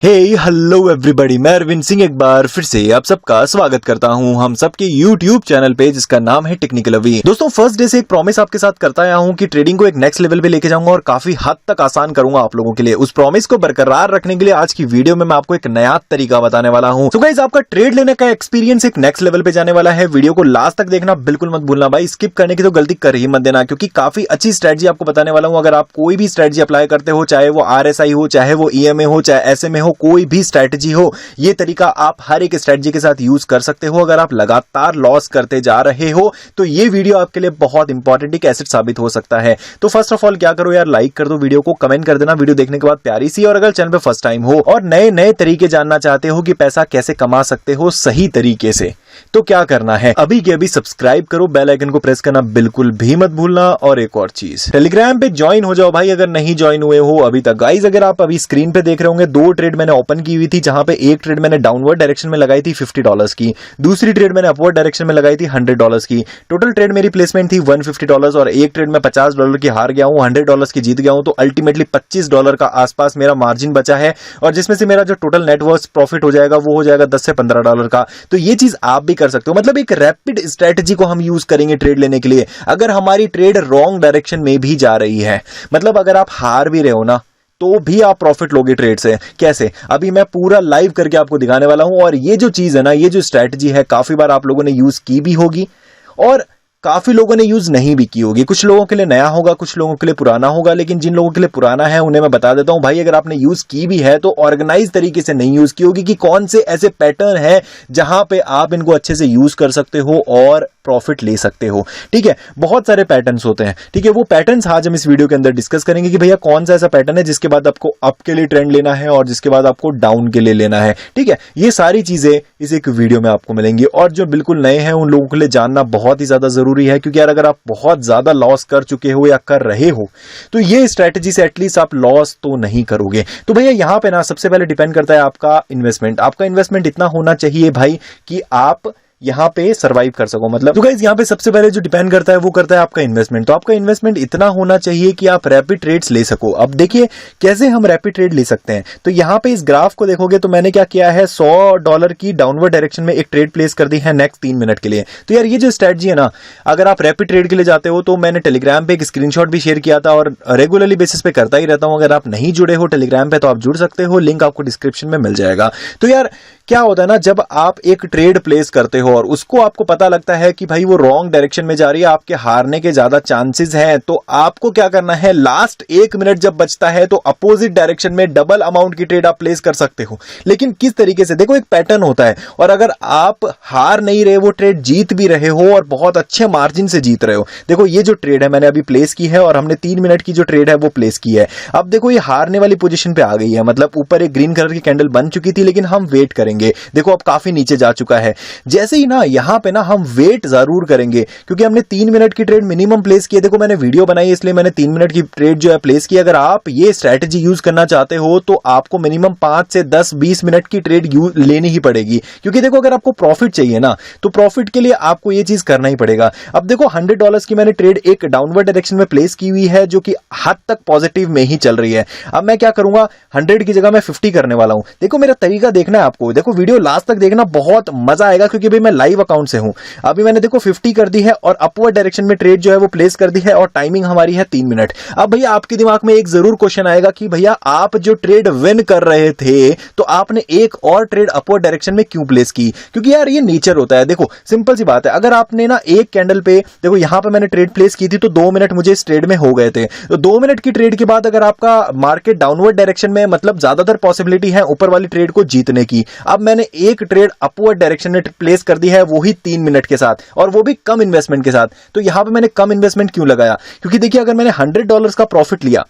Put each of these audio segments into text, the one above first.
Hello everybody, मैं अरविंद सिंह एक बार फिर से आप सबका स्वागत करता हूं हम सबके यूट्यूब चैनल पे जिसका नाम है टेक्निकल अवी। दोस्तों, फर्स्ट डे से एक प्रॉमिस आपके साथ करता आया हूं कि ट्रेडिंग को एक नेक्स्ट लेवल पे लेके जाऊंगा और काफी हद तक आसान करूंगा आप लोगों के लिए। उस प्रॉमिस को बरकरार रखने के लिए आज की वीडियो में मैं आपको एक नया तरीका बताने वाला हूं। सो गाइस, आपका ट्रेड लेने का एक्सपीरियंस एक नेक्स्ट लेवल पे जाने वाला है। वीडियो को लास्ट तक देखना बिल्कुल मत भूलना भाई, स्किप करने की तो गलती कर ही मत देना, क्योंकि काफी अच्छी स्ट्रेटजी आपको बताने वाला हूं। अगर आप कोई भी स्ट्रेटजी अप्लाई करते हो, चाहे वो RSI हो, चाहे वो EMA हो, चाहे SMA हो, कोई भी स्ट्रेटजी हो, ये तरीका आप हर एक स्ट्रेटजी के साथ यूज कर सकते हो। अगर आप लगातार लॉस करते जा रहे हो तो ये वीडियो आपके लिए बहुत इंपॉर्टेंट एक एसेट साबित हो सकता है। तो फर्स्ट ऑफ ऑल क्या करो यार, लाइक कर दो वीडियो को, कमेंट कर देना वीडियो देखने के बाद प्यारी सी। और अगर चैनल पे फर्स्ट टाइम हो और नए नए तरीके जानना चाहते हो कि पैसा कैसे कमा सकते हो सही तरीके से, तो क्या करना है, अभी के अभी सब्सक्राइब करो, बेल आइकन को प्रेस करना बिल्कुल भी मत भूलना। और एक और चीज, टेलीग्राम पे ज्वाइन हो जाओ भाई अगर नहीं ज्वाइन हुए हो अभी तक। गाइस, अगर आप अभी स्क्रीन पे देख रहे होंगे, 2 ट्रेड मैंने ओपन की हुई थी, जहां पे एक ट्रेड मैंने डाउनवर्ड डायरेक्शन में लगाई थी $50 की, दूसरी ट्रेड मैंने अपवर्ड डायरेक्शन में लगाई थी $100 की। टोटल ट्रेड मेरी प्लेसमेंट थी $150 और एक ट्रेड में $50 की हार गया हूं, $100 की जीत गया हूं। तो अल्टीमेटली $25 का आसपास मेरा मार्जिन बचा है, और जिसमें से मेरा जो टोटल नेटवर्थ प्रॉफिट हो जाएगा वो हो जाएगा $10 से $15 का। तो ये चीज आप भी कर सकते हो। मतलब एक रैपिड स्ट्रेटजी को हम यूज करेंगे ट्रेड लेने के लिए। अगर हमारी ट्रेड रॉन्ग डायरेक्शन में भी जा रही है, मतलब अगर आप हार भी रहे हो ना, तो भी आप प्रॉफिट लोगे ट्रेड से। कैसे, अभी मैं पूरा लाइव करके आपको दिखाने वाला हूं। और ये जो चीज है ना, ये जो स्ट्रेटजी है, काफी बार आप लोगों ने यूज की भी होगी और काफी लोगों ने यूज नहीं भी की होगी। कुछ लोगों के लिए नया होगा, कुछ लोगों के लिए पुराना होगा, लेकिन जिन लोगों के लिए पुराना है उन्हें मैं बता देता हूं भाई, अगर आपने यूज की भी है तो ऑर्गेनाइज तरीके से नहीं यूज की होगी कि कौन से ऐसे पैटर्न है जहां पे आप इनको अच्छे से यूज कर सकते हो और प्रॉफिट ले सकते हो। ठीक है, बहुत सारे पैटर्न्स होते हैं। ठीक है, वो पैटर्न्स आज हम इस वीडियो के अंदर डिस्कस करेंगे कि भैया कौन सा ऐसा पैटर्न है जिसके बाद आपको अप के लिए ट्रेंड लेना है और जिसके बाद आपको डाउन के लिए लेना है। ठीक है, ये सारी चीजें इस एक वीडियो में आपको मिलेंगी। और जो बिल्कुल नए हैं उन लोगों के लिए जानना बहुत ही ज्यादा जरूरी है, क्योंकि यार अगर आप बहुत ज्यादा लॉस कर चुके हो या कर रहे हो तो ये स्ट्रेटजी से एटलीस्ट आप लॉस तो नहीं करोगे। तो भैया यहां पे ना सबसे पहले डिपेंड करता है आपका इन्वेस्टमेंट। आपका इन्वेस्टमेंट इतना होना चाहिए भाई कि आप यहां पे सरवाइव कर सको। मतलब तो गाइस, यहां पे सबसे पहले जो डिपेंड करता है वो करता है आपका इन्वेस्टमेंट। तो आपका इन्वेस्टमेंट इतना होना चाहिए कि आप रैपिड ट्रेड्स ले सको। अब देखिए कैसे हम रैपिड ट्रेड ले सकते हैं। तो यहां पे इस ग्राफ को देखोगे तो मैंने क्या किया है, $100 की डाउनवर्ड डायरेक्शन में एक ट्रेड प्लेस कर दी है नेक्स्ट 3 मिनट के लिए। तो यार ये जो स्ट्रेटजी है ना, अगर आप रैपिड ट्रेड के लिए जाते हो तो मैंने टेलीग्राम पे एक स्क्रीनशॉट भी शेयर किया था और रेगुलरली बेसिस पे करता ही रहता हूं। अगर आप नहीं जुड़े हो टेलीग्राम पे तो आप जुड़ सकते हो, लिंक आपको डिस्क्रिप्शन में मिल जाएगा। तो यार क्या होता है ना, जब आप एक ट्रेड प्लेस करते हो और उसको आपको पता लगता है कि भाई वो रॉन्ग डायरेक्शन में जा रही है, आपके हारने के ज्यादा चांसेस हैं, तो आपको क्या करना है, लास्ट 1 मिनट जब बचता है तो अपोजिट डायरेक्शन में डबल अमाउंट की ट्रेड आप प्लेस कर सकते हो। लेकिन किस तरीके से, देखो एक पैटर्न होता है, और अगर आप हार नहीं रहे, वो ट्रेड जीत भी रहे हो और बहुत अच्छे मार्जिन से जीत रहे हो। देखो ये जो ट्रेड है मैंने अभी प्लेस की है और हमने 3 मिनट की जो ट्रेड है वो प्लेस की है। अब देखो ये हारने वाली पोजीशन पे आ गई है, मतलब ऊपर एक ग्रीन कलर की कैंडल बन चुकी थी, लेकिन हम वेट करेंगे। देखो अब काफी नीचे जा चुका है। जैसे ही ना यहां पे ना हम वेट जरूर करेंगे, क्योंकि हमने 3 मिनट की ट्रेड मिनिमम प्लेस की है। देखो मैंने वीडियो बनाई इसलिए मैंने 3 मिनट की ट्रेड जो है प्लेस की। अगर आप ये स्ट्रेटजी यूज करना चाहते हो तो आपको मिनिमम 5 से 10-20 मिनट की ट्रेड लेनी ही पड़ेगी, क्योंकि देखो अगर आपको प्रॉफिट चाहिए ना, तो प्रॉफिट के लिए आपको ये चीज करना ही पड़ेगा। अब देखो $100 की मैंने ट्रेड एक डाउनवर्ड डायरेक्शन में प्लेस की हुई है, जो कि हद तक पॉजिटिव में ही चल रही है। अब मैं क्या करूंगा, 100 की जगह मैं 50 करने वाला हूं। देखो मेरा तरीका देखना है आपको, देखो वीडियो लास्ट तक देखना, बहुत मजा आएगा, क्योंकि भाई मैं लाइव अकाउंट से हूं। अभी मैंने देखो 50 कर दी है और अपवर्ड डायरेक्शन में ट्रेड जो है वो प्लेस कर दी है, और टाइमिंग हमारी है 3 मिनट। अब भैया आपके दिमाग में एक जरूर क्वेश्चन आएगा कि भैया आप जो ट्रेड विन कर रहे थे तो आपने एक और ट्रेड अपवर्ड डायरेक्शन में क्यों प्लेस की? क्योंकि यार ये नेचर होता है। देखो सिंपल सी बात है, अगर आपने ना एक कैंडल पे, देखो यहां पे मैंने ट्रेड प्लेस की थी तो 2 मिनट मुझे इस ट्रेड में हो गए थे। तो 2 मिनट की ट्रेड के बाद अगर आपका मार्केट डाउनवर्ड डायरेक्शन में, मतलब ज्यादातर पॉसिबिलिटी है ऊपर वाली ट्रेड को जीतने की। अब मैंने एक ट्रेड अपवर्ड डायरेक्शन में प्लेस कर दी है, वो ही 3 मिनट के साथ, और वो भी कम इन्वेस्टमेंट के साथ। तो यहां पे मैंने कम इन्वेस्टमेंट क्यों लगाया? क्योंकि देखिए अगर मैंने $100 का प्रॉफिट लिया,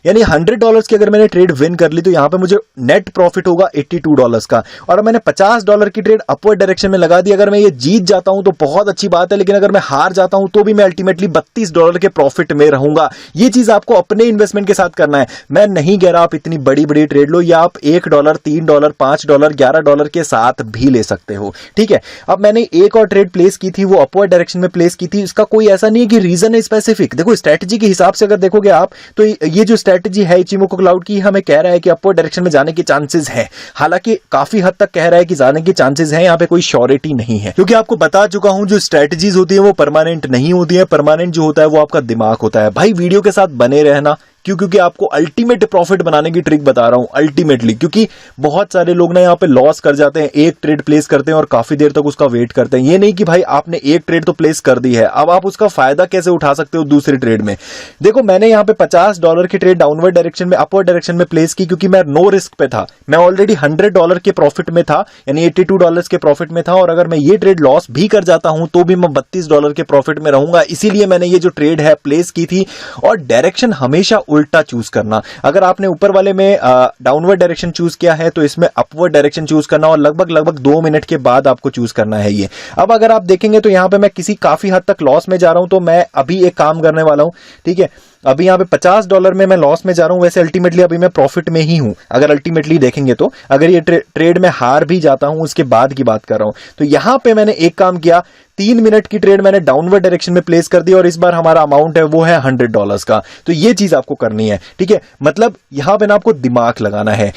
यानी $100 की अगर मैंने ट्रेड विन कर ली, तो यहां पे मुझे नेट प्रॉफिट होगा $82 का। और मैंने $50 की ट्रेड अपवर्ड डायरेक्शन में लगा दी। अगर मैं ये जीत जाता हूं तो बहुत अच्छी बात है, लेकिन अगर मैं हार जाता हूं तो भी मैं अल्टीमेटली $32 के प्रॉफिट में रहूंगा। ये चीज आपको अपने इन्वेस्टमेंट के साथ करना है। मैं नहीं कह रहा आप इतनी बड़ी बड़ी ट्रेड लो, या आप $1, $3, $5, $11 के साथ भी ले सकते हो। ठीक है, अब मैंने एक और ट्रेड प्लेस की थी, वो अपवर्ड डायरेक्शन में प्लेस की थी। इसका कोई ऐसा नहीं है कि रीजन है स्पेसिफिक। देखो स्ट्रेटजी के हिसाब से अगर देखोगे आप, तो ये जो स्ट्रेटजी है इचिमोको क्लाउड की, हमें कह रहा है कि अपवर्ड डायरेक्शन में जाने के चांसेस हैं। हालांकि काफी हद तक कह रहा है कि जाने के चांसेस हैं, यहाँ पे कोई श्योरिटी नहीं है, क्योंकि आपको बता चुका हूं जो स्ट्रेटजीज होती है वो परमानेंट नहीं होती है। परमानेंट जो होता है वो आपका दिमाग होता है। भाई वीडियो के साथ बने रहना, क्योंकि आपको अल्टीमेट प्रॉफिट बनाने की ट्रिक बता रहा हूं अल्टीमेटली। क्योंकि बहुत सारे लोग ना यहाँ पे लॉस कर जाते हैं, एक ट्रेड प्लेस करते हैं और काफी देर तक उसका वेट करते हैं। ये नहीं कि भाई आपने एक ट्रेड तो प्लेस कर दी है, अब आप उसका फायदा कैसे उठा सकते हो दूसरे ट्रेड में। देखो मैंने यहाँ पे $50 की ट्रेड डाउनवर्ड डायरेक्शन में अपवर्ड डायरेक्शन में प्लेस की, क्योंकि मैं नो रिस्क पे था। मैं ऑलरेडी $100 के प्रॉफिट में था, यानी $82 के प्रॉफिट में था। और अगर मैं ये ट्रेड लॉस भी कर जाता हूं तो भी मैं $32 के प्रॉफिट में रहूंगा। इसीलिए मैंने ये जो ट्रेड है प्लेस की थी। और डायरेक्शन हमेशा उल्टा चूज करना। अगर आपने ऊपर वाले में डाउनवर्ड डायरेक्शन चूज किया है तो इसमें अपवर्ड डायरेक्शन चूज करना, और लगभग 2 मिनट के बाद आपको चूज करना है ये। अब अगर आप देखेंगे तो यहां पे मैं किसी काफी हद तक लॉस में जा रहा हूं, तो मैं अभी एक काम करने वाला हूं, ठीक है। अभी यहाँ पे $50 में मैं लॉस में जा रहा हूं, वैसे अल्टीमेटली अभी मैं प्रॉफिट में ही हूं। अगर अल्टीमेटली देखेंगे तो अगर ये ट्रेड में हार भी जाता हूं उसके बाद की बात कर रहा हूं, तो यहां पे मैंने एक काम किया, 3 मिनट की ट्रेड मैंने डाउनवर्ड डायरेक्शन में प्लेस कर दी और इस बार हमारा अमाउंट है वो है $100 का। तो ये चीज आपको करनी है, ठीक है। मतलब यहां पे ना आपको दिमाग लगाना है।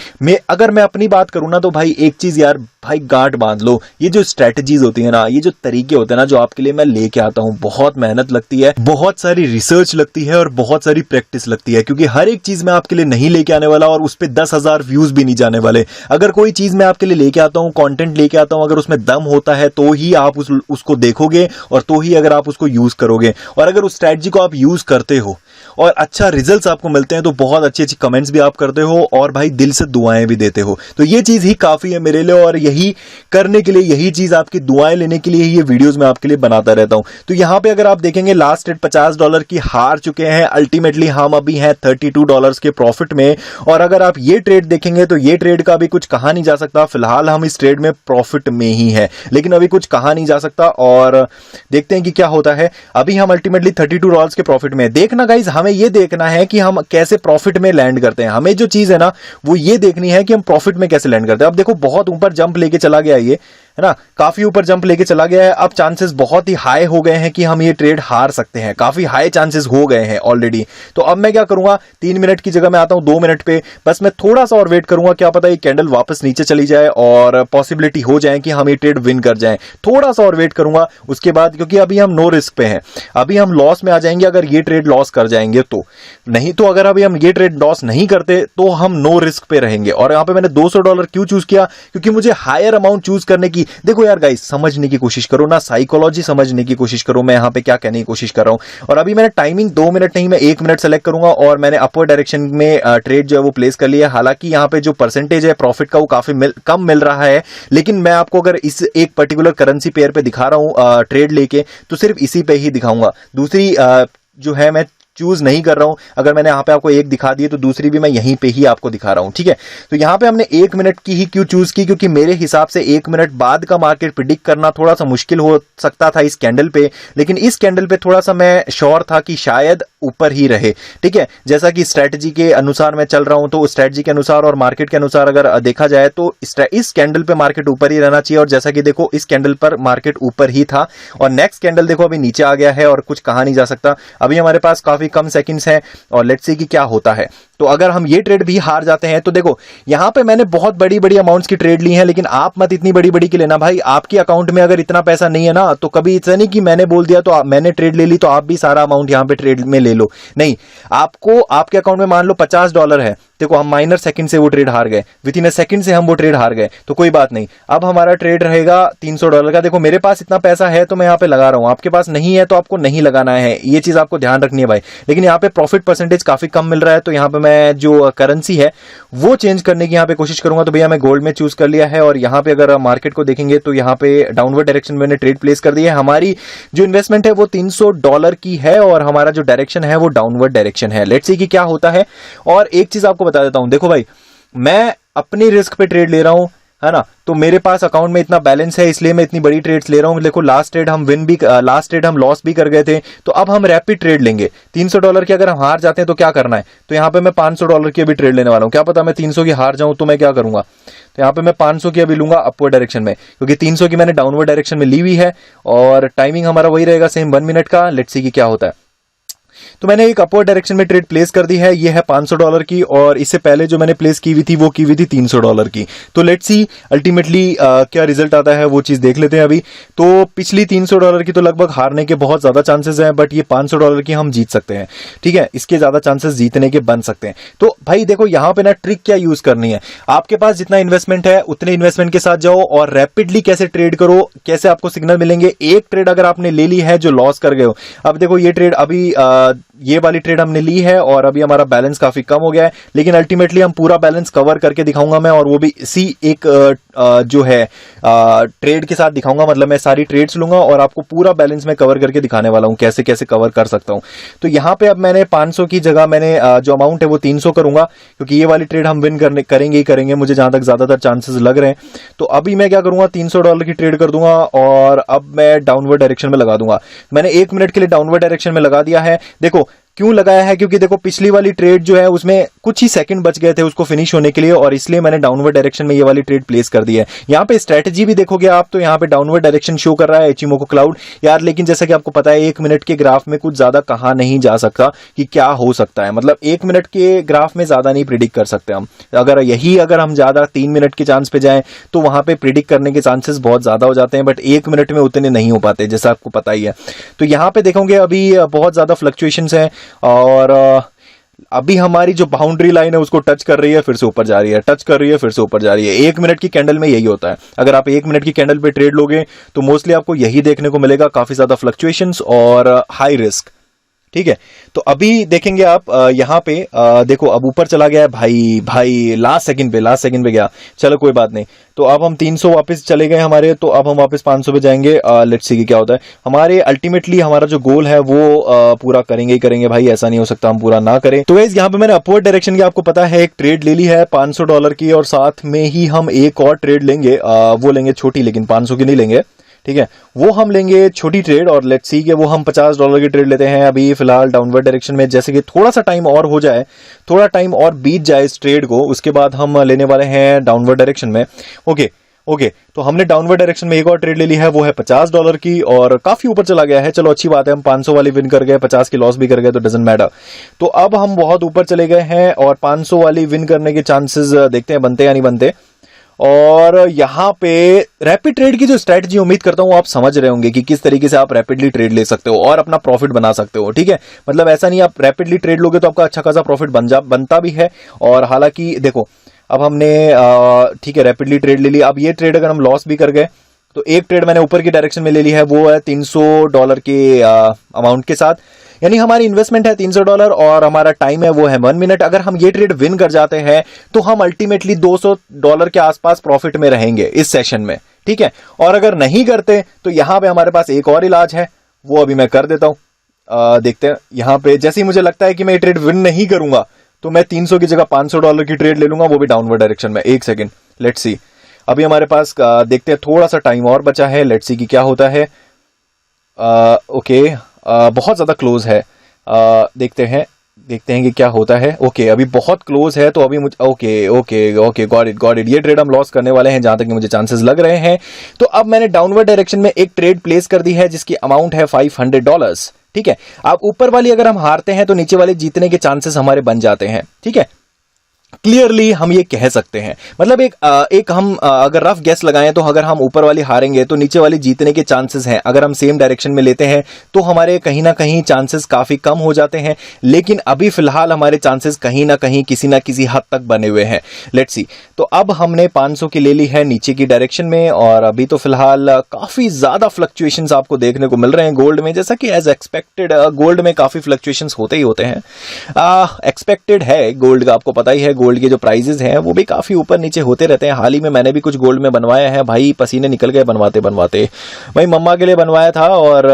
अगर मैं अपनी बात करूं ना तो भाई एक चीज यार, भाई गांठ बांध लो। ये जो स्ट्रेटजीज होती है ना, ये जो तरीके होते हैं ना जो आपके लिए मैं लेके आता हूं, बहुत मेहनत लगती है, बहुत सारी रिसर्च लगती है और बहुत सारी प्रैक्टिस लगती है। क्योंकि हर एक चीज मैं आपके लिए नहीं लेके आने वाला और उस पर 10,000 व्यूज भी नहीं जाने वाले। अगर कोई चीज मैं आपके लिए लेके आता हूं, कंटेंट लेके आता हूं, अगर उसमें दम होता है तो ही आप उसको देखोगे और तो ही अगर आप उसको यूज करोगे। और अगर उस स्ट्रेटजी को आप यूज करते हो और अच्छा रिजल्ट्स आपको मिलते हैं तो बहुत अच्छी अच्छी कमेंट्स भी आप करते हो और भाई दिल से दुआएं भी देते हो। तो ये चीज ही काफी है मेरे लिए, और यही करने के लिए, यही चीज आपकी दुआएं लेने के लिए ये वीडियोस मैं आपके लिए बनाता रहता हूं। तो यहां पे अगर आप देखेंगे लास्ट ट्रेड $50 की हार चुके हैं, अल्टीमेटली हम अभी हैं $32 के प्रॉफिट में। और अगर आप ये ट्रेड देखेंगे तो ये ट्रेड का भी कुछ कहा नहीं जा सकता। फिलहाल हम इस ट्रेड में प्रॉफिट में ही है, लेकिन अभी कुछ कहा नहीं जा सकता और देखते हैं कि क्या होता है। अभी हम अल्टीमेटली $32 के प्रॉफिट में। देखना गाइज, हमें यह देखना है कि हम कैसे प्रॉफिट में लैंड करते हैं। हमें जो चीज है ना वो ये देखनी है कि हम प्रॉफिट में कैसे लैंड करते हैं। अब देखो बहुत ऊपर जंप लेके चला गया ये, है ना, काफी ऊपर जंप लेके चला गया है। अब चांसेस बहुत ही हाई हो गए हैं कि हम ये ट्रेड हार सकते हैं, काफी हाई चांसेस हो गए हैं ऑलरेडी। तो अब मैं क्या करूंगा, 3 मिनट की जगह मैं आता हूं 2 मिनट पे। बस मैं थोड़ा सा और वेट करूंगा, क्या पता ये कैंडल वापस नीचे चली जाए और पॉसिबिलिटी हो जाए कि हम ये ट्रेड विन कर जाएं। थोड़ा सा और वेट करूंगा उसके बाद, क्योंकि अभी हम नो रिस्क पे हैं, अभी हम लॉस में आ जाएंगे अगर ये ट्रेड लॉस कर जाएंगे तो। नहीं तो अगर अभी हम ये ट्रेड लॉस नहीं करते तो हम नो रिस्क पे रहेंगे। और यहां पे मैंने $200 क्यों चूज किया, क्योंकि मुझे हायर अमाउंट चूज करने की, देखो यार गाइस समझने की कोशिश करो ना, साइकोलॉजी समझने की कोशिश करो। मैं यहां पे क्या कहने की कोशिश कर रहा हूं। और अभी मैंने टाइमिंग 2 मिनट नहीं, मैं 1 मिनट सेलेक्ट करूंगा और मैंने अपवर्ड डायरेक्शन में ट्रेड जो है वो प्लेस कर लिया। हालांकि यहां पे जो परसेंटेज है प्रॉफिट का वो काफी कम मिल रहा है, लेकिन मैं आपको अगर इस एक पर्टिकुलर करेंसी पेयर पे दिखा रहा हूं ट्रेड लेके, तो सिर्फ इसी पे ही दिखाऊंगा। दूसरी जो है मैं चूज नहीं कर रहा हूं। अगर मैंने यहां पे आपको एक दिखा दी है तो दूसरी भी मैं यहीं पे ही आपको दिखा रहा हूं, ठीक है। तो यहां पे हमने 1 मिनट की ही क्यों चूज की, क्योंकि मेरे हिसाब से 1 मिनट बाद का मार्केट प्रिडिक्ट करना थोड़ा सा मुश्किल हो सकता था इस कैंडल पे, लेकिन इस कैंडल पे थोड़ा सा मैं श्योर था कि शायद ऊपर ही रहे, ठीक है। जैसा कि स्ट्रेटजी के अनुसार मैं चल रहा हूं, तो स्ट्रेटजी के अनुसार और मार्केट के अनुसार अगर देखा जाए तो इस कैंडल पे मार्केट ऊपर ही रहना चाहिए। और जैसा कि देखो इस कैंडल पर मार्केट ऊपर ही था और नेक्स्ट कैंडल देखो अभी नीचे आ गया है और कुछ कहा नहीं जा सकता। अभी हमारे पास काफी कम सेकंड्स हैं और लेट्स सी कि क्या होता है। तो अगर हम ये ट्रेड भी हार जाते हैं तो देखो यहां पे मैंने बहुत बड़ी बड़ी अमाउंट्स की ट्रेड ली है, लेकिन आप मत इतनी बड़ी बड़ी की लेना भाई। आपके अकाउंट में अगर इतना पैसा नहीं है ना तो कभी इतना नहीं कि मैंने बोल दिया तो मैंने ट्रेड ले ली तो आप भी सारा अमाउंट यहां पे ट्रेड में ले लो। नहीं, आपको आपके अकाउंट में मान लो $50 है, देखो हम माइनर सेकंड से वो ट्रेड हार गए, विद इन अ सेकंड से हम वो ट्रेड हार गए, तो कोई बात नहीं। अब हमारा ट्रेड रहेगा $300 का। देखो मेरे पास इतना पैसा है तो मैं यहां पे लगा रहा हूं, आपके पास नहीं है तो आपको नहीं लगाना है, ये चीज आपको ध्यान रखनी है भाई। लेकिन यहां पे प्रॉफिट परसेंटेज काफी कम मिल रहा है, तो यहां पे मैं जो करेंसी है वो चेंज करने की यहां पे कोशिश करूंगा। तो भैया मैं गोल्ड में चूज कर लिया है और यहां पे अगर मार्केट को देखेंगे तो यहां पे डाउनवर्ड डायरेक्शन में मैंने ट्रेड प्लेस कर दी है। हमारी जो इन्वेस्टमेंट है वो $300 की है और हमारा जो डायरेक्शन है वो डाउनवर्ड डायरेक्शन है। लेट्स सी कि क्या होता है। और एक चीज आपको बता देता हूं, देखो भाई मैं अपनी रिस्क पे ट्रेड ले रहा हूं, है ना, तो मेरे पास अकाउंट में इतना बैलेंस है इसलिए मैं इतनी बड़ी ट्रेड्स ले रहा हूं। देखो लास्ट ट्रेड हम लॉस भी कर गए थे, तो अब हम रैपिड ट्रेड लेंगे। $300 की अगर हम हार जाते हैं तो क्या करना है, तो यहां पे मैं $500 की अभी ट्रेड लेने वाला हूं। क्या पता मैं 300 की हार जाऊं तो मैं क्या करूंगा, तो यहां पे मैं 500 की अभी लूंगा अपवर्ड डायरेक्शन में, क्योंकि 300 की मैंने डाउनवर्ड डायरेक्शन में ली हुई है और टाइमिंग हमारा वही रहेगा सेम 1 मिनट का। लेट्स सी कि क्या होता है। तो मैंने एक अपवर्ड डायरेक्शन में ट्रेड प्लेस कर दी है, ये है $500 की, और इससे पहले जो मैंने प्लेस की हुई थी वो की हुई थी $300 की। तो लेट्स सी अल्टीमेटली क्या रिजल्ट आता है, वो चीज देख लेते हैं अभी। तो पिछली $300 की तो लगभग हारने के बहुत ज्यादा चांसेस हैं, बट ये $500 की हम जीत सकते हैं, ठीक है, इसके ज्यादा चांसेस जीतने के बन सकते हैं। तो भाई देखो यहां पे ना ट्रिक क्या यूज करनी है, आपके पास जितना इन्वेस्टमेंट है उतने इन्वेस्टमेंट के साथ जाओ और रैपिडली कैसे ट्रेड करो, कैसे आपको सिग्नल मिलेंगे। एक ट्रेड अगर आपने ले ली है जो लॉस कर गए हो, अब देखो ये ट्रेड अभी ये वाली ट्रेड हमने ली है और अभी हमारा बैलेंस काफी कम हो गया है, लेकिन अल्टीमेटली हम पूरा बैलेंस कवर करके दिखाऊंगा मैं, और वो भी इसी एक जो है ट्रेड के साथ दिखाऊंगा। मतलब मैं सारी ट्रेड्स लूंगा और आपको पूरा बैलेंस में कवर करके दिखाने वाला हूं, कैसे कैसे कवर कर सकता हूं। तो यहां पे अब मैंने 500 की जगह मैंने जो अमाउंट है वो 300 करूंगा, क्योंकि ये वाली ट्रेड हम विन करेंगे ही करेंगे, मुझे जहां तक ज्यादातर चांसेस लग रहे हैं। तो अभी मैं क्या करूंगा, $300 की ट्रेड कर दूंगा और अब मैं डाउनवर्ड डायरेक्शन में लगा दूंगा। मैंने 1 मिनट के लिए डाउनवर्ड डायरेक्शन में लगा दिया है। देखो क्यों लगाया है, क्योंकि देखो पिछली वाली ट्रेड जो है उसमें कुछ ही सेकंड बच गए थे उसको फिनिश होने के लिए, और इसलिए मैंने डाउनवर्ड डायरेक्शन में ये वाली ट्रेड प्लेस कर दी है। यहां पे स्ट्रेटजी भी देखोगे आप तो यहां पे डाउनवर्ड डायरेक्शन शो कर रहा है इचिमोको क्लाउड यार, लेकिन जैसा कि आपको पता है 1 मिनट के ग्राफ में कुछ ज्यादा कहा नहीं जा सकता कि क्या हो सकता है। मतलब 1 मिनट के ग्राफ में ज्यादा नहीं प्रिडिक्ट कर सकते हम। अगर हम ज्यादा 3 मिनट के चांस पे जाएं तो वहां पे प्रिडिक्ट करने के चांसेस बहुत ज्यादा हो जाते हैं, बट 1 मिनट में उतने नहीं हो पाते जैसा आपको पता ही है। तो यहां पे देखोगे अभी बहुत ज्यादा फ्लक्चुएशंस हैं, और अभी हमारी जो बाउंड्री लाइन है उसको टच कर रही है, फिर से ऊपर जा रही है, टच कर रही है, फिर से ऊपर जा रही है। 1 मिनट की कैंडल में यही होता है। अगर आप 1 मिनट की कैंडल पे ट्रेड लोगे तो मोस्टली आपको यही देखने को मिलेगा, काफी ज्यादा फ्लक्चुएशंस और हाई रिस्क, ठीक है। तो अभी देखेंगे आप यहां पे देखो अब ऊपर चला गया है भाई लास्ट सेकंड पे गया, चलो कोई बात नहीं। तो अब हम 300 वापस चले गए हमारे, तो अब हम वापस 500 पे जाएंगे। लेट्स सी क्या होता है। हमारे अल्टीमेटली हमारा जो गोल है वो पूरा करेंगे ही करेंगे भाई, ऐसा नहीं हो सकता हम पूरा ना करें। तो गाइस यहां पे मैंने अपवर्ड डायरेक्शन की आपको पता है एक ट्रेड ले ली है $500 की, और साथ में ही हम एक और ट्रेड लेंगे, वो लेंगे छोटी, लेकिन 500 की नहीं लेंगे, ठीक है, वो हम लेंगे छोटी ट्रेड। और लेट्स सी कि वो हम $50 की ट्रेड लेते हैं अभी फिलहाल डाउनवर्ड डायरेक्शन में। जैसे कि थोड़ा सा टाइम और हो जाए, थोड़ा टाइम और बीत जाए इस ट्रेड को, उसके बाद हम लेने वाले हैं डाउनवर्ड डायरेक्शन में। ओके, तो हमने डाउनवर्ड डायरेक्शन में एक और ट्रेड ले ली है, वो है $50 की, और काफी ऊपर चला गया है। चलो अच्छी बात है, हम 500 वाली विन कर गए, 50 की लॉस भी कर गए, तो डजंट मैटर। तो अब हम बहुत ऊपर चले गए हैं और 500 वाली विन करने के चांसेस देखते हैं बनते या नहीं बनते। और यहां पे रैपिड ट्रेड की जो स्ट्रेटजी उम्मीद करता हूं आप समझ रहे होंगे कि किस तरीके से आप रैपिडली ट्रेड ले सकते हो और अपना प्रॉफिट बना सकते हो, ठीक है। मतलब ऐसा नहीं आप रैपिडली ट्रेड लोगे तो आपका अच्छा खासा प्रॉफिट बनता भी है। और हालांकि देखो अब हमने ठीक है रैपिडली ट्रेड ले ली। अब ये ट्रेड अगर हम लॉस भी कर गए तो एक ट्रेड मैंने ऊपर की डायरेक्शन में ले ली है, वो है $300 के अमाउंट के साथ, यानी हमारी इन्वेस्टमेंट है $300 और हमारा टाइम है वो है 1 मिनट। अगर हम ये ट्रेड विन कर जाते हैं तो हम अल्टीमेटली $200 के आसपास प्रॉफिट में रहेंगे इस सेशन में, ठीक है। और अगर नहीं करते तो यहां पे हमारे पास एक और इलाज है, वो अभी मैं कर देता हूं। देखते हैं यहां पे, जैसे ही मुझे लगता है कि मैं ये ट्रेड विन नहीं करूंगा तो मैं 300 की जगह $500 की ट्रेड ले लूंगा, वो भी डाउनवर्ड डायरेक्शन में। 1 सेकेंड, लेट्स सी। अभी हमारे पास देखते हैं थोड़ा सा टाइम और बचा है, लेट्स सी कि क्या होता है। ओके, बहुत ज्यादा क्लोज है, देखते हैं कि क्या होता है। ओके, अभी बहुत क्लोज है, तो अभी मुझे ओके गॉट इट। ये ट्रेड हम लॉस करने वाले हैं जहां तक कि मुझे चांसेस लग रहे हैं। तो अब मैंने डाउनवर्ड डायरेक्शन में एक ट्रेड प्लेस कर दी है जिसकी अमाउंट है $500, ठीक है। आप ऊपर वाली अगर हम हारते हैं तो नीचे वाले जीतने के चांसेस हमारे बन जाते हैं, ठीक है। क्लियरली हम ये कह सकते हैं, मतलब एक हम अगर रफ गैस लगाएं तो अगर हम ऊपर वाली हारेंगे तो नीचे वाली जीतने के चांसेस हैं। अगर हम सेम डायरेक्शन में लेते हैं तो हमारे कहीं ना कहीं चांसेस काफी कम हो जाते हैं, लेकिन अभी फिलहाल हमारे चांसेस कहीं ना कहीं किसी ना किसी हद तक बने हुए हैं। Let's see. तो अब हमने 500 की ले ली है नीचे की डायरेक्शन में, और अभी तो फिलहाल काफी ज्यादा फ्लक्चुएशंस आपको देखने को मिल रहे हैं गोल्ड में, जैसा कि एज एक्सपेक्टेड गोल्ड में काफी फ्लक्चुएशंस होते ही होते हैं। एक्सपेक्टेड है गोल्ड का, आपको पता ही है गोल्ड के जो प्राइजेस हैं वो भी काफी ऊपर नीचे होते रहते हैं। हाल ही में मैंने भी कुछ गोल्ड में बनवाया है भाई, पसीने निकल गए बनवाते भाई। मम्मा के लिए बनवाया था, और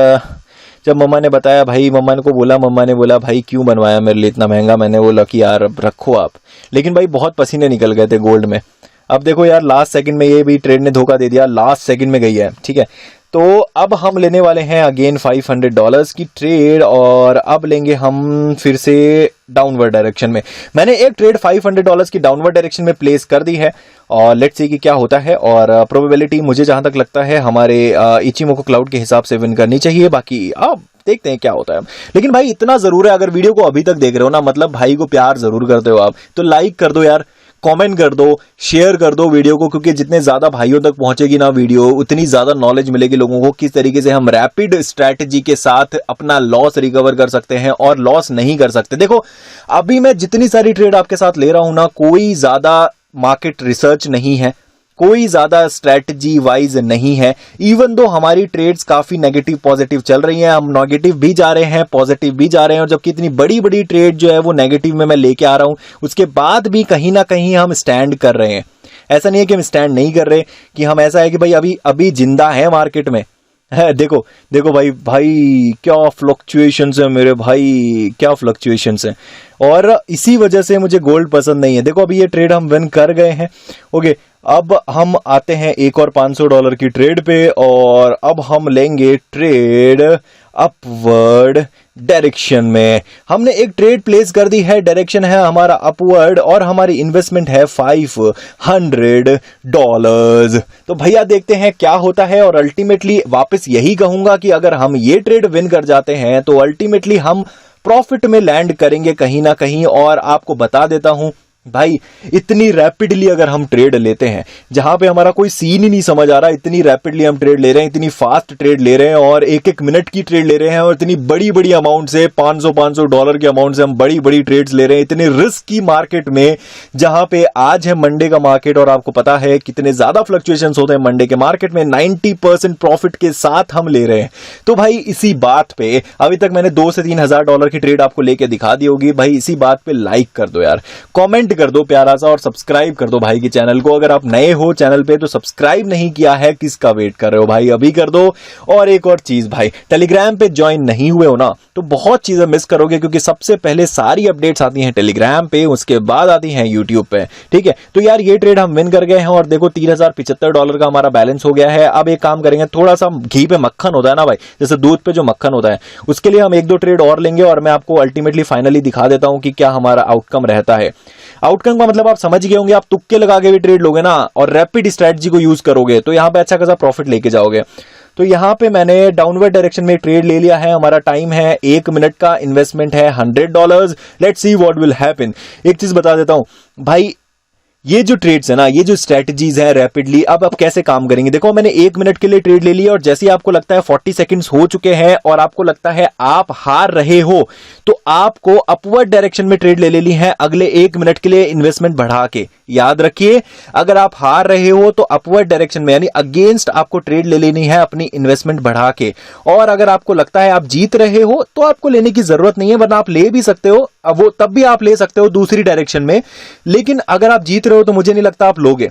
जब मम्मा ने बताया भाई, मम्मा ने बोला भाई क्यों बनवाया मेरे लिए इतना महंगा, मैंने बोला कि यार रखो आप, लेकिन भाई बहुत पसीने निकल गए थे गोल्ड में। अब देखो यार लास्ट सेकंड में ये भी ट्रेड ने धोखा दे दिया, लास्ट सेकंड में गई है, ठीक है। तो अब हम लेने वाले हैं अगेन $500 की ट्रेड, और अब लेंगे हम फिर से डाउनवर्ड डायरेक्शन में। मैंने एक ट्रेड $500 की डाउनवर्ड डायरेक्शन में प्लेस कर दी है, और लेट्स सी कि क्या होता है। और प्रोबेबिलिटी मुझे जहां तक लगता है हमारे इचिमोको क्लाउड के हिसाब से विन करनी चाहिए। बाकी अब देखते हैं क्या होता है। लेकिन भाई इतना जरूर है, अगर वीडियो को अभी तक देख रहे हो ना, मतलब भाई को प्यार जरूर करते हो आप, तो लाइक कर दो यार, कमेंट कर दो, शेयर कर दो वीडियो को, क्योंकि जितने ज्यादा भाइयों तक पहुंचेगी ना वीडियो, उतनी ज्यादा नॉलेज मिलेगी लोगों को किस तरीके से हम रैपिड स्ट्रैटेजी के साथ अपना लॉस रिकवर कर सकते हैं और लॉस नहीं कर सकते। देखो अभी मैं जितनी सारी ट्रेड आपके साथ ले रहा हूं ना, कोई ज्यादा मार्केट रिसर्च नहीं है, कोई ज्यादा स्ट्रैटेजी वाइज नहीं है। इवन दो हमारी ट्रेड्स काफी नेगेटिव पॉजिटिव चल रही हैं, हम नेगेटिव भी जा रहे हैं पॉजिटिव भी जा रहे हैं, और जबकि इतनी बड़ी बड़ी ट्रेड जो है वो नेगेटिव में मैं लेके आ रहा हूं, उसके बाद भी कहीं ना कहीं हम स्टैंड कर रहे हैं। ऐसा नहीं है कि हम स्टैंड नहीं कर रहे, कि हम ऐसा है कि भाई अभी अभी जिंदा है मार्केट में है। देखो देखो भाई क्या फ्लक्चुएशंस है मेरे भाई, क्या फ्लक्चुएशंस है, और इसी वजह से मुझे गोल्ड पसंद नहीं है। देखो अभी ये ट्रेड हम विन कर गए हैं। ओके, अब हम आते हैं एक और $500 की ट्रेड पे, और अब हम लेंगे ट्रेड अपवर्ड डायरेक्शन में। हमने एक ट्रेड प्लेस कर दी है, डायरेक्शन है हमारा अपवर्ड, और हमारी इन्वेस्टमेंट है $500। तो भैया देखते हैं क्या होता है, और अल्टीमेटली वापस यही कहूंगा कि अगर हम ये ट्रेड विन कर जाते हैं तो अल्टीमेटली हम प्रॉफिट में लैंड करेंगे कहीं ना कहीं। और आपको बता देता हूं भाई, इतनी रैपिडली अगर हम ट्रेड लेते हैं, जहां पे हमारा कोई सीन ही नहीं समझ आ रहा, इतनी रैपिडली हम ट्रेड ले रहे हैं, इतनी फास्ट ट्रेड ले रहे हैं, और एक एक मिनट की ट्रेड ले रहे हैं, और इतनी बड़ी बड़ी अमाउंट से $500 के अमाउंट से हम बड़ी बड़ी ट्रेड्स ले रहे हैं, इतने रिस्क की मार्केट में, जहां पे आज है मंडे का मार्केट, और आपको पता है कितने ज्यादा फ्लक्चुएशंस होते हैं मंडे के मार्केट में, 90% प्रॉफिट के साथ हम ले रहे हैं। तो भाई इसी बात पे अभी तक मैंने $2,000 से $3,000 की ट्रेड आपको लेके दिखा दी होगी। भाई इसी बात पे लाइक कर दो यार, कमेंट कर दो प्यारा सा, और सब्सक्राइब कर दो भाई के चैनल को। अगर आप नए हो चैनल पे तो सब्सक्राइब नहीं किया है, किसका वेट कर रहे हो भाई, अभी कर दो। और एक और चीज भाई, टेलीग्राम पे ज्वाइन नहीं हुए हो ना तो बहुत चीजें मिस करोगे, क्योंकि सबसे पहले सारी अपडेट्स आती हैं टेलीग्राम पे, उसके बाद आती हैं यूट्यूब पे, ठीक है। तो यार ये ट्रेड हम विन कर गए हैं, और देखो $3075 का हमारा बैलेंस हो गया है। अब एक काम करेंगे, थोड़ा सा घी पे मक्खन होता है ना भाई, जैसे दूध पे जो मक्खन होता है, उसके लिए हम एक दो ट्रेड और लेंगे, और मैं आपको अल्टीमेटली फाइनली दिखा देता हूं कि क्या हमारा आउटकम रहता है। आउटकम का मतलब आप समझ गए होंगे, आप तुक्के लगा के भी ट्रेड लोगे ना, और रैपिड स्ट्रैटेजी को यूज करोगे तो यहां पे अच्छा खासा प्रॉफिट लेके जाओगे। तो यहां पे मैंने डाउनवर्ड डायरेक्शन में ट्रेड ले लिया है, हमारा टाइम है 1 मिनट का, इन्वेस्टमेंट है $100। Let's see what will happen. एक चीज बता देता हूं भाई, ये जो ट्रेड्स है ना, ये जो स्ट्रेटजीज है रैपिडली, अब आप कैसे काम करेंगे। देखो मैंने 1 मिनट के लिए ट्रेड ले ली, और जैसे ही आपको लगता है 40 सेकंड्स हो चुके हैं और आपको लगता है आप हार रहे हो, तो आपको अपवर्ड डायरेक्शन में ट्रेड ले लेनी है अगले 1 मिनट के लिए इन्वेस्टमेंट बढ़ा के। याद रखिए, अगर आप हार रहे हो तो अपवर्ड डायरेक्शन में यानी अगेंस्ट आपको ट्रेड ले लेनी है अपनी इन्वेस्टमेंट बढ़ा के। और अगर आपको लगता है आप जीत रहे हो तो आपको लेने की जरूरत नहीं है, वरना आप ले भी सकते हो, अब वो तब भी आप ले सकते हो दूसरी डायरेक्शन में। लेकिन अगर आप जीत रहे हो तो मुझे नहीं लगता आप लोगे,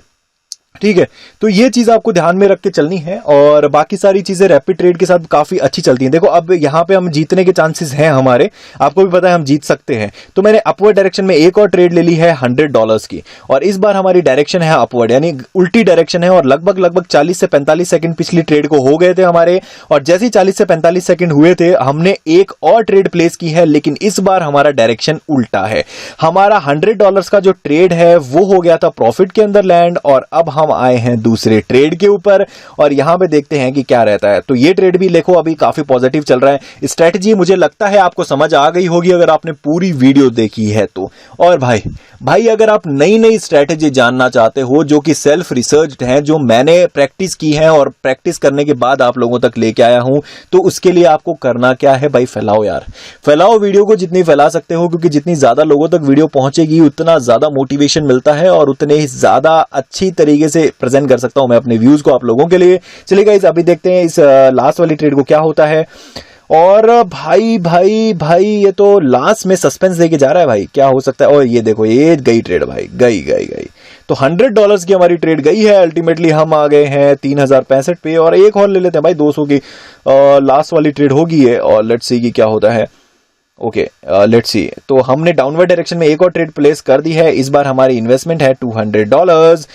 ठीक है। तो ये चीज आपको ध्यान में रख के चलनी है, और बाकी सारी चीजें रैपिड ट्रेड के साथ काफी अच्छी चलती हैं। देखो अब यहां पे हम जीतने के चांसेस हैं हमारे, आपको भी पता है हम जीत सकते हैं। तो मैंने अपवर्ड डायरेक्शन में एक और ट्रेड ले ली है $100 की, और इस बार हमारी डायरेक्शन है अपवर्ड, यानी उल्टी डायरेक्शन है, और लगभग 40 से 45 सेकंड पिछली ट्रेड को हो गए थे हमारे, और जैसे ही 40 से 45 सेकंड हुए थे हमने एक और ट्रेड प्लेस की है, लेकिन इस बार हमारा डायरेक्शन उल्टा है। हमारा $100 का जो ट्रेड है वो हो गया था प्रॉफिट के अंदर लैंड, और अब हम आए हैं दूसरे ट्रेड के ऊपर, और यहां पे देखते हैं कि क्या रहता है। तो ये ट्रेड भी देखो अभी काफी पॉजिटिव चल रहा है। स्ट्रेटजी मुझे लगता है आपको समझ आ गई होगी अगर आपने पूरी वीडियो देखी है तो। और भाई अगर आप नई नई स्ट्रेटजी जानना चाहते हो जो कि सेल्फ रिसर्च्ड है, जो मैंने प्रैक्टिस की है और प्रैक्टिस करने के बाद आप लोगों तक लेके आया हूं, तो उसके लिए आपको करना क्या है भाई, फैलाओ यार, फैलाओ वीडियो को जितनी फैला सकते हो, क्योंकि जितनी ज्यादा लोगों तक वीडियो पहुंचेगी उतना ज्यादा मोटिवेशन मिलता है, और उतने ही ज्यादा अच्छी तरीके से प्रेजेंट कर सकता हूं मैं अपने व्यूज को आप लोगों के लिए। चलिए गाइस अभी देखते हैं इस लास्ट वाली ट्रेड को क्या होता है। और भाई ये तो लास्ट में सस्पेंस देके जा रहा है भाई, क्या हो सकता है। और ये देखो ये गई ट्रेड भाई, गई। तो $100 की हमारी ट्रेड गई है। अल्टीमेटली हम आ गए हैं 3065 पे, और एक और ले लेते हैं भाई 200 की लास्ट वाली ट्रेड होगी है, और लेट्स सी कि क्या होता है। ओके लेट्स सी, तो हमने डाउनवर्ड डायरेक्शन में एक और ट्रेड प्लेस कर दी है। इस बार हमारी इन्वेस्टमेंट है $200,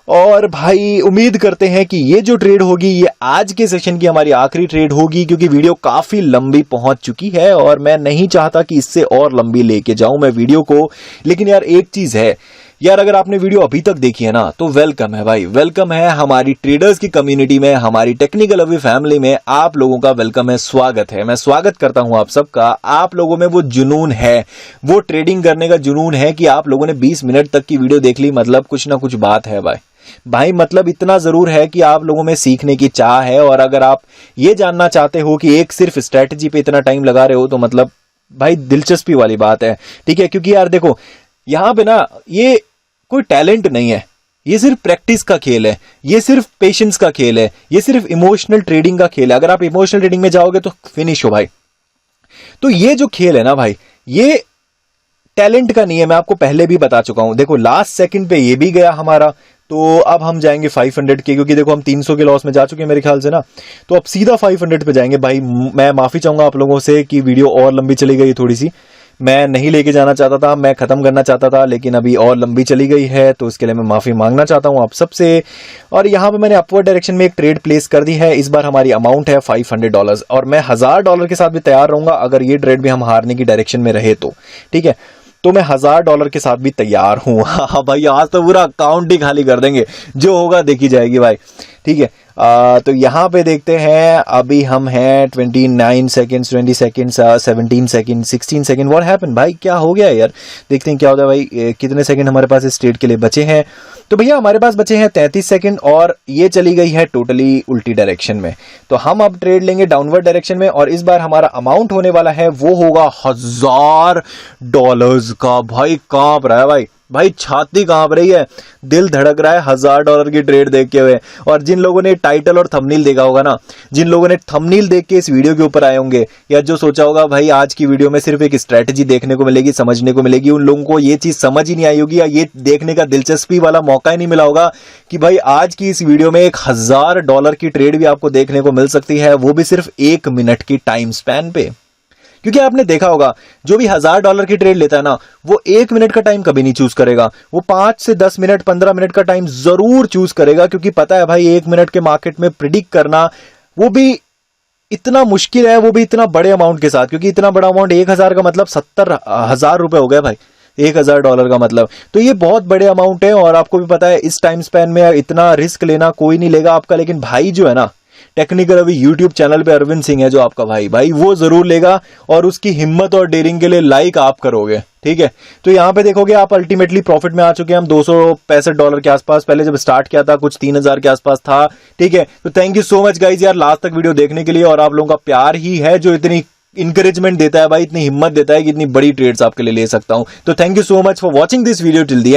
और भाई उम्मीद करते हैं कि ये जो ट्रेड होगी ये आज के सेशन की हमारी आखिरी ट्रेड होगी, क्योंकि वीडियो काफी लंबी पहुंच चुकी है और मैं नहीं चाहता कि इससे और लंबी लेके जाऊं मैं वीडियो को। लेकिन यार एक चीज है यार अगर आपने वीडियो अभी तक देखी है ना तो वेलकम है भाई, वेलकम है हमारी ट्रेडर्स की कम्युनिटी में, हमारी टेक्निकल अवी फैमिली में। आप लोगों का वेलकम है, स्वागत है। मैं स्वागत करता हूं आप सबका। आप लोगों में वो जुनून है, वो ट्रेडिंग करने का जुनून है कि आप लोगों ने 20 मिनट तक की वीडियो देख ली, मतलब कुछ ना कुछ बात है भाई मतलब इतना जरूर है कि आप लोगों में सीखने की चाह है। और अगर आप ये जानना चाहते हो कि एक सिर्फ स्ट्रेटजी पे इतना टाइम लगा रहे हो तो मतलब भाई दिलचस्पी वाली बात है, ठीक है। क्योंकि यार देखो यहां पे ना ये कोई टैलेंट नहीं है, ये सिर्फ प्रैक्टिस का खेल है, ये सिर्फ पेशेंस का खेल है, ये सिर्फ इमोशनल ट्रेडिंग का खेल है। अगर आप इमोशनल ट्रेडिंग में जाओगे तो फिनिश हो भाई। तो ये जो खेल है ना भाई, ये टैलेंट का नहीं है, मैं आपको पहले भी बता चुका हूं। देखो लास्ट सेकंड पे ये भी गया हमारा, तो अब हम जाएंगे 500 के, क्योंकि देखो हम 300 के लॉस में जा चुके हैं मेरे ख्याल से ना, तो अब सीधा 500 पे जाएंगे भाई। मैं माफी चाहूंगा आप लोगों से कि वीडियो और लंबी चली गई थोड़ी सी, मैं नहीं लेके जाना चाहता था, मैं खत्म करना चाहता था, लेकिन अभी और लंबी चली गई है तो इसके लिए मैं माफी मांगना चाहता हूं आप सबसे। और यहां पे मैंने अपवर्ड डायरेक्शन में एक ट्रेड प्लेस कर दी है। इस बार हमारी अमाउंट है $500 और मैं $1000 के साथ भी तैयार रहूंगा अगर ये ट्रेड भी हम हारने की डायरेक्शन में रहे तो, ठीक है। तो मैं $1000 के साथ भी तैयार हूं। हाँ भाई आज तो पूरा अकाउंट ही खाली कर देंगे, जो होगा देखी जाएगी भाई, ठीक है। तो यहां पे देखते हैं, अभी हम हैं 29 seconds, 20 seconds, 17 second, 16 second. What happen भाई, क्या हो गया यार? देखते हैं क्या होता है भाई। कितने सेकंड हमारे पास इस ट्रेड के लिए बचे हैं? तो भैया हमारे पास बचे हैं 33 सेकंड और ये चली गई है टोटली उल्टी डायरेक्शन में। तो हम अब ट्रेड लेंगे डाउनवर्ड डायरेक्शन में और इस बार हमारा अमाउंट होने वाला है वो होगा $1000 का। भाई कांप रहा है भाई छाती कांप रही है, दिल धड़क रहा है $1000 की ट्रेड देख के हुए। और जिन लोगों ने टाइटल और थंबनेल देखा होगा ना, जिन लोगों ने थंबनेल देख के इस वीडियो के ऊपर आए होंगे, या जो सोचा होगा भाई आज की वीडियो में सिर्फ एक स्ट्रेटजी देखने को मिलेगी, समझने को मिलेगी, उन लोगों को ये चीज समझ ही नहीं आई होगी या ये देखने का दिलचस्पी वाला मौका ही नहीं मिला होगा कि भाई आज की इस वीडियो में $1000 की ट्रेड भी आपको देखने को मिल सकती है, वो भी सिर्फ 1 मिनट की टाइम स्पैन पे। क्योंकि आपने देखा होगा जो भी $1000 की ट्रेड लेता है ना, वो 1 मिनट का टाइम कभी नहीं चूज करेगा, वो 5 से 10 मिनट 15 मिनट का टाइम जरूर चूज करेगा। क्योंकि पता है भाई 1 मिनट के मार्केट में प्रिडिक्ट करना वो भी इतना मुश्किल है, वो भी इतना बड़े अमाउंट के साथ। क्योंकि इतना बड़ा अमाउंट 1000 का मतलब $70,000 हो गया भाई, $1000 का मतलब। तो ये बहुत बड़े अमाउंट है और आपको भी पता है इस टाइम स्पैन में इतना रिस्क लेना कोई नहीं लेगा आपका। लेकिन भाई जो है ना टेक्निकल अभी यूट्यूब चैनल पे अरविंद सिंह है जो आपका भाई वो जरूर लेगा और उसकी हिम्मत और डेयरिंग के लिए लाइक आप करोगे, ठीक है। तो यहां पे देखोगे आप अल्टीमेटली प्रॉफिट में आ चुके हैं हम $265 के आसपास। पहले जब स्टार्ट किया था कुछ 3000 के आसपास था, ठीक है। तो thank you so much guys यार लास्ट तक वीडियो देखने के लिए। और आप लोगों का प्यार ही है जो इतनी इंकरेजमेंट देता है भाई, इतनी हिम्मत देता है कि इतनी बड़ी ट्रेड्स आपके लिए ले सकता हूं। तो thank you so much for watching this video till the end.